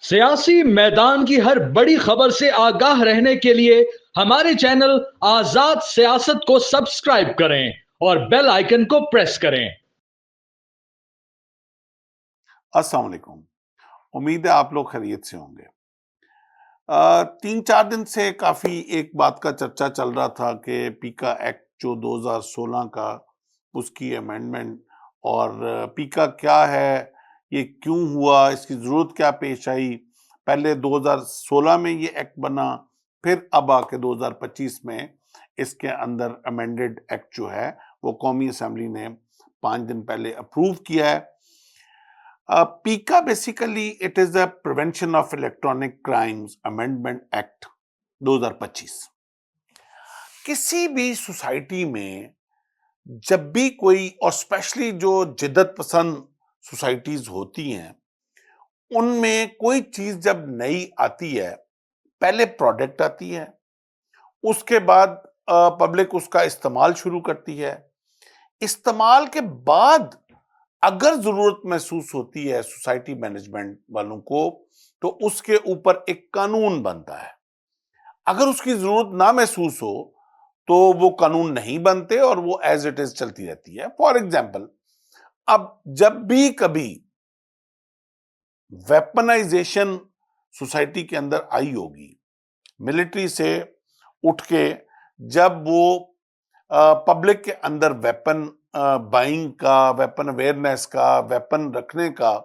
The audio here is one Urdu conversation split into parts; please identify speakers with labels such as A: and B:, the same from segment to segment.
A: سیاسی میدان کی ہر بڑی خبر سے آگاہ رہنے کے لیے ہمارے چینل آزاد سیاست کو سبسکرائب کریں اور بیل آئیکن کو پریس کریں۔
B: السلام علیکم، امید ہے آپ لوگ خیریت سے ہوں گے۔ 3-4 دن سے کافی ایک بات کا چرچا چل رہا تھا کہ پیکا ایکٹ جو 2016 کا، اس کی امینڈمنٹ، اور پیکا کیا ہے، یہ کیوں ہوا، اس کی ضرورت کیا پیش آئی۔ پہلے 2016 میں یہ ایکٹ بنا، پھر اب آ کے 2025 میں اس کے اندر امینڈڈ ایکٹ جو ہے وہ قومی اسمبلی نے 5 دن پہلے اپروو کیا ہے۔ پیکا basically it is a prevention of electronic crimes amendment act 2025۔ کسی بھی سوسائٹی میں جب بھی کوئی، اور اسپیشلی جو جدت پسند سوسائٹیز ہوتی ہیں، ان میں کوئی چیز جب نئی آتی ہے، پہلے پروڈکٹ آتی ہے، اس کے بعد پبلک اس کا استعمال شروع کرتی ہے۔ استعمال کے بعد اگر ضرورت محسوس ہوتی ہے سوسائٹی مینجمنٹ والوں کو، تو اس کے اوپر ایک قانون بنتا ہے۔ اگر اس کی ضرورت نہ محسوس ہو تو وہ قانون نہیں بنتے اور وہ ایز اٹ از چلتی رہتی ہے۔ فار ایگزامپل، اب جب بھی کبھی ویپنائزیشن سوسائٹی کے اندر آئی ہوگی، ملٹری سے اٹھ کے جب وہ پبلک کے اندر ویپن بائنگ کا، ویپن اویئرنیس کا، ویپن رکھنے کا،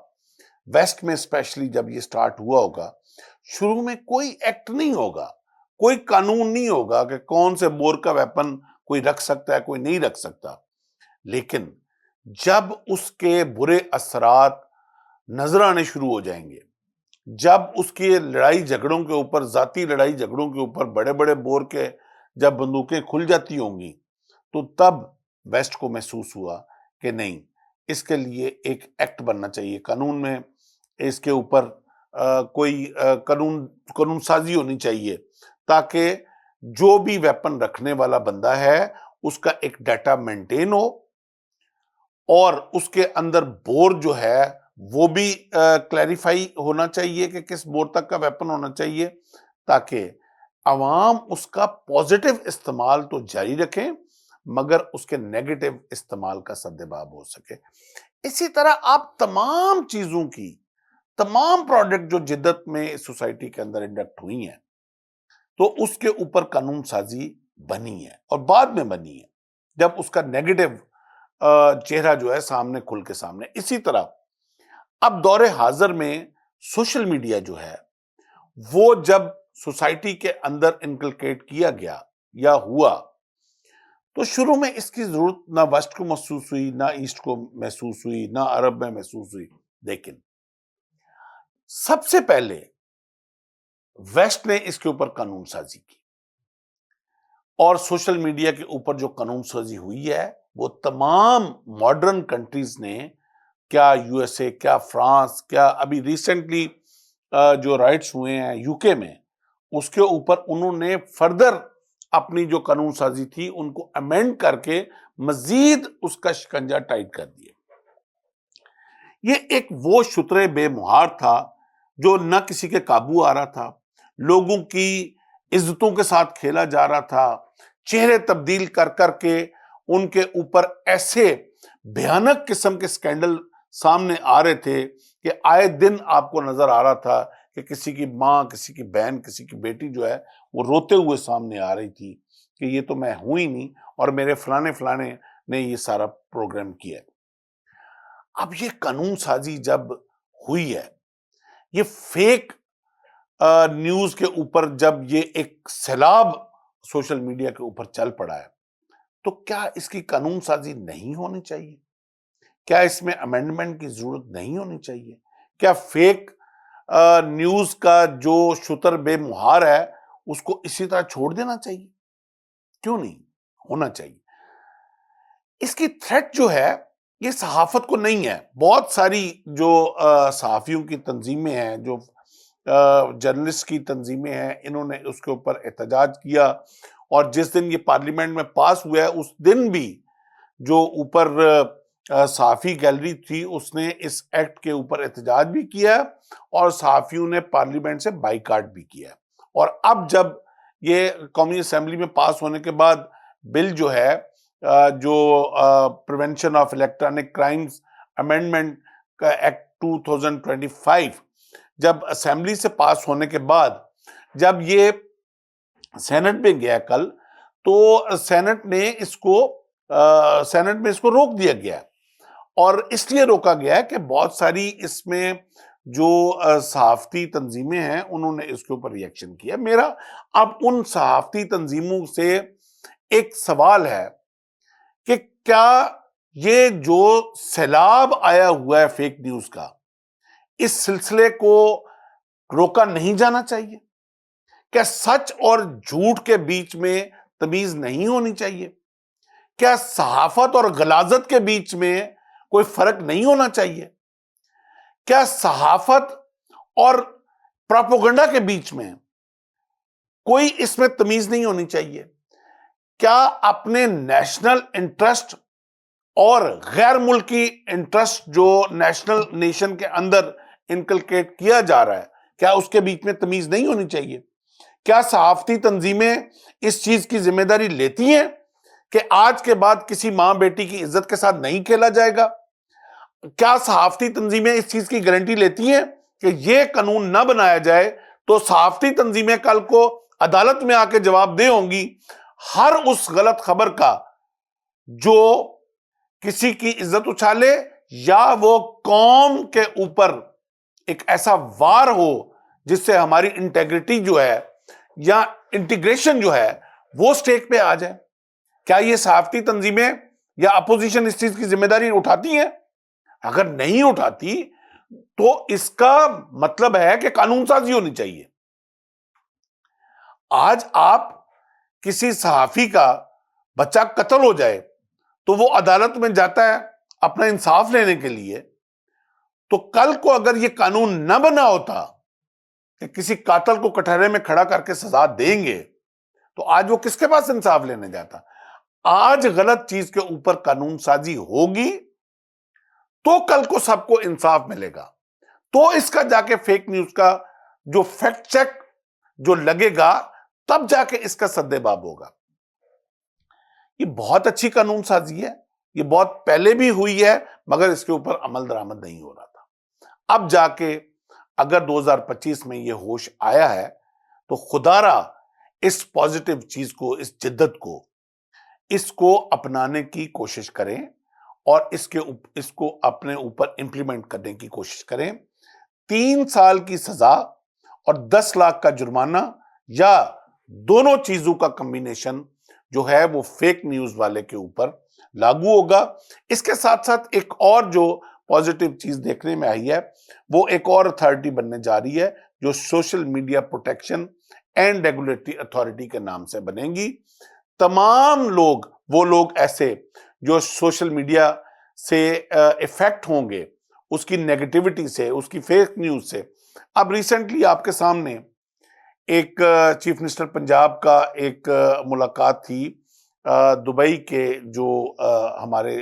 B: ویسٹ میں اسپیشلی جب یہ سٹارٹ ہوا ہوگا، شروع میں کوئی ایکٹ نہیں ہوگا، کوئی قانون نہیں ہوگا کہ کون سے بور کا ویپن کوئی رکھ سکتا ہے، کوئی نہیں رکھ سکتا۔ لیکن جب اس کے برے اثرات نظر آنے شروع ہو جائیں گے، جب اس کی لڑائی جھگڑوں کے اوپر، ذاتی لڑائی جھگڑوں کے اوپر بڑے بڑے بور کے جب بندوقیں کھل جاتی ہوں گی، تو تب ویسٹ کو محسوس ہوا کہ نہیں، اس کے لیے ایک ایکٹ بننا چاہیے، قانون میں اس کے اوپر کوئی قانون سازی ہونی چاہیے، تاکہ جو بھی ویپن رکھنے والا بندہ ہے اس کا ایک ڈیٹا مینٹین ہو، اور اس کے اندر بور جو ہے وہ بھی کلیریفائی ہونا چاہیے کہ کس بور تک کا ویپن ہونا چاہیے، تاکہ عوام اس کا پازیٹیو استعمال تو جاری رکھیں مگر اس کے نیگیٹو استعمال کا سدباب ہو سکے۔ اسی طرح آپ تمام چیزوں کی، تمام پروڈکٹ جو جدت میں اس سوسائٹی کے اندر انڈکٹ ہوئی ہیں، تو اس کے اوپر قانون سازی بنی ہے، اور بعد میں بنی ہے جب اس کا نیگیٹو چہرہ جو ہے سامنے کھل کے سامنے۔ اسی طرح اب دور حاضر میں سوشل میڈیا جو ہے وہ جب سوسائٹی کے اندر انکلکیٹ کیا گیا یا ہوا، تو شروع میں اس کی ضرورت نہ ویسٹ کو محسوس ہوئی، نہ ایسٹ کو محسوس ہوئی، نہ عرب میں محسوس ہوئی۔ لیکن سب سے پہلے ویسٹ نے اس کے اوپر قانون سازی کی، اور سوشل میڈیا کے اوپر جو قانون سازی ہوئی ہے وہ تمام ماڈرن کنٹریز نے، کیا یو ایس اے، کیا فرانس، کیا ابھی ریسنٹلی جو رائٹس ہوئے ہیں یو کے میں، اس کے اوپر انہوں نے فردر اپنی جو قانون سازی تھی ان کو امینڈ کر کے مزید اس کا شکنجہ ٹائٹ کر دیا۔ یہ ایک وہ شتر بے مہار تھا جو نہ کسی کے قابو آ رہا تھا، لوگوں کی عزتوں کے ساتھ کھیلا جا رہا تھا، چہرے تبدیل کر کر کے ان کے اوپر ایسے بھیانک قسم کے سکینڈل سامنے آ رہے تھے کہ آئے دن آپ کو نظر آ رہا تھا کہ کسی کی ماں، کسی کی بہن، کسی کی بیٹی جو ہے وہ روتے ہوئے سامنے آ رہی تھی کہ یہ تو میں ہوں ہی نہیں، اور میرے فلانے فلانے نے یہ سارا پروگرام کیا۔ اب یہ قانون سازی جب ہوئی ہے، یہ فیک نیوز کے اوپر جب یہ ایک سیلاب سوشل میڈیا کے اوپر چل پڑا ہے، تو کیا اس کی قانون سازی نہیں ہونی چاہیے؟ کیا اس میں امینڈمنٹ کی ضرورت نہیں ہونی چاہیے؟ کیا فیک نیوز کا جو شتر بے مہار ہے اس کو اسی طرح چھوڑ دینا چاہیے؟ کیوں نہیں ہونا چاہیے؟ اس کی تھریٹ جو ہے یہ صحافت کو نہیں ہے۔ بہت ساری جو صحافیوں کی تنظیمیں ہیں، جو جرنلسٹ کی تنظیمیں ہیں، انہوں نے اس کے اوپر احتجاج کیا، اور جس دن یہ پارلیمنٹ میں پاس ہوا ہے اس دن بھی جو اوپر صحافی گیلری تھی اس نے اس ایکٹ کے اوپر احتجاج بھی کیا اور صحافیوں نے پارلیمنٹ سے بائیکاٹ بھی کیا. اور اب جب یہ قومی اسمبلی میں پاس ہونے کے بعد بل جو ہے جو prevention of electronic crimes amendment کا ایکٹ 2025 جب اسمبلی سے پاس ہونے کے بعد جب یہ سینٹ میں گیا کل تو سینٹ میں اس کو روک دیا گیا. اور اس لیے روکا گیا ہے کہ بہت ساری اس میں جو صحافتی تنظیمیں ہیں انہوں نے اس کے اوپر ری ایکشن کیا. میرا اب ان صحافتی تنظیموں سے ایک سوال ہے کہ کیا یہ جو سیلاب آیا ہوا ہے فیک نیوز کا اس سلسلے کو روکا نہیں جانا چاہیے؟ کیا سچ اور جھوٹ کے بیچ میں تمیز نہیں ہونی چاہیے؟ کیا صحافت اور غلاظت کے بیچ میں کوئی فرق نہیں ہونا چاہیے؟ کیا صحافت اور پروپیگنڈا کے بیچ میں کوئی اس میں تمیز نہیں ہونی چاہیے؟ کیا اپنے نیشنل انٹرسٹ اور غیر ملکی انٹرسٹ جو نیشن کے اندر انکلکیٹ کیا جا رہا ہے کیا اس کے بیچ میں تمیز نہیں ہونی چاہیے؟ کیا صحافتی تنظیمیں اس چیز کی ذمہ داری لیتی ہیں کہ آج کے بعد کسی ماں بیٹی کی عزت کے ساتھ نہیں کھیلا جائے گا؟ کیا صحافتی تنظیمیں اس چیز کی گارنٹی لیتی ہیں کہ یہ قانون نہ بنایا جائے تو صحافتی تنظیمیں کل کو عدالت میں آ کے جواب دہ ہوں گی ہر اس غلط خبر کا جو کسی کی عزت اچھالے یا وہ قوم کے اوپر ایک ایسا وار ہو جس سے ہماری انٹیگریٹی جو ہے یا انٹیگریشن جو ہے وہ سٹیک پہ آ جائے؟ کیا یہ صحافتی تنظیمیں یا اپوزیشن اس چیز کی ذمہ داری اٹھاتی ہیں؟ اگر نہیں اٹھاتی تو اس کا مطلب ہے کہ قانون سازی ہونی چاہیے. آج آپ کسی صحافی کا بچہ قتل ہو جائے تو وہ عدالت میں جاتا ہے اپنا انصاف لینے کے لیے، تو کل کو اگر یہ قانون نہ بنا ہوتا کہ کسی قاتل کو کٹہرے میں کھڑا کر کے سزا دیں گے تو آج وہ کس کے پاس انصاف لینے جاتا؟ آج غلط چیز کے اوپر قانون سازی ہوگی تو کل کو سب کو انصاف ملے گا، تو اس کا جا کے فیک نیوز کا جو فیکٹ چیک جو لگے گا تب جا کے اس کا سد باب ہوگا. یہ بہت اچھی قانون سازی ہے، یہ بہت پہلے بھی ہوئی ہے مگر اس کے اوپر عمل درآمد نہیں ہو رہا تھا. اب جا کے اگر 2025 میں یہ ہوش آیا ہے تو خدا را اس پازیٹیو چیز کو، اس جدت کو، اس کو اپنانے کی کوشش کریں اور اس کو اپنے اوپر امپلیمنٹ کرنے کی کوشش کریں. 3 سال کی سزا اور 10 لاکھ کا جرمانہ یا دونوں چیزوں کا کمبینیشن جو ہے وہ فیک نیوز والے کے اوپر لاگو ہوگا. اس کے ساتھ ساتھ ایک اور جو پازیٹیو چیز دیکھنے میں آئی ہے وہ ایک اور اتھارٹی بننے جا رہی ہے جو social media protection and regulatory authority کے نام سے بنے گی. تمام لوگ، وہ لوگ ایسے جو سوشل میڈیا سے افیکٹ ہوں گے اس کی نیگیٹیوٹی سے، اس کی فیک نیوز سے. اب ریسنٹلی آپ کے سامنے ایک چیف منسٹر پنجاب کا ایک ملاقات تھی دبئی کے جو ہمارے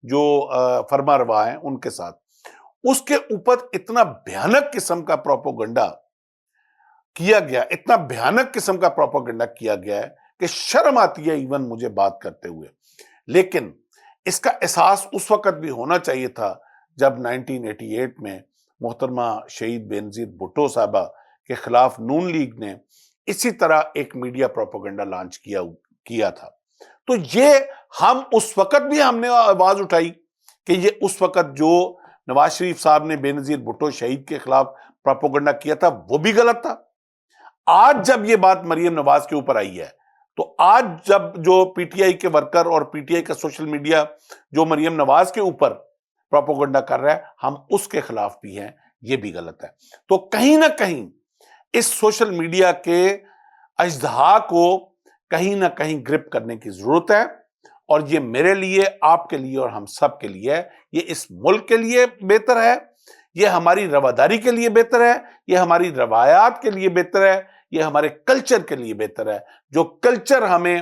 B: جو فرما روا ہیں ان کے ساتھ. اس کے اوپر اتنا بھیانک قسم کا پروپیگنڈا کیا گیا، اتنا بھیانک قسم کا پروپیگنڈا کیا گیا ہے کہ شرم آتی ہے ایون مجھے بات کرتے ہوئے. لیکن اس کا احساس اس وقت بھی ہونا چاہیے تھا جب 1988 میں محترمہ شہید بے نظیر بھٹو صاحبہ کے خلاف نون لیگ نے اسی طرح ایک میڈیا پروپیگنڈا لانچ کیا تھا. تو یہ اس وقت بھی ہم نے آواز اٹھائی کہ یہ اس وقت جو نواز شریف صاحب نے بے نظیر بھٹو شہید کے خلاف پروپیگنڈا کیا تھا وہ بھی غلط تھا. آج جب یہ بات مریم نواز کے اوپر آئی ہے تو آج جب جو پی ٹی آئی کے ورکر اور پی ٹی آئی کا سوشل میڈیا جو مریم نواز کے اوپر پروپیگنڈا کر رہا ہے ہم اس کے خلاف بھی ہیں، یہ بھی غلط ہے. تو کہیں نہ کہیں اس سوشل میڈیا کے اژدہا کو کہیں نہ کہیں گرپ کرنے کی ضرورت ہے، اور یہ میرے لیے، آپ کے لیے اور ہم سب کے لیے ہے. یہ اس ملک کے لیے بہتر ہے، یہ ہماری رواداری کے لیے بہتر ہے، یہ ہماری روایات کے لیے بہتر ہے، یہ ہمارے کلچر کے لیے بہتر ہے. جو کلچر ہمیں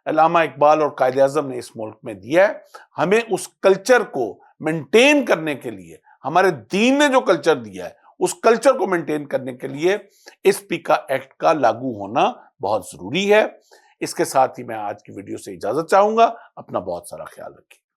B: علامہ اقبال اور قائد اعظم نے اس ملک میں دیا ہے. ہمیں اس کلچر کو مینٹین کرنے کے لیے، ہمارے دین نے جو کلچر دیا ہے اس کلچر کو مینٹین کرنے کے لیے اس پیکا ایکٹ کا لاگو ہونا بہت ضروری ہے. اس کے ساتھ ہی میں آج کی ویڈیو سے اجازت چاہوں گا. اپنا بہت سارا خیال رکھیے.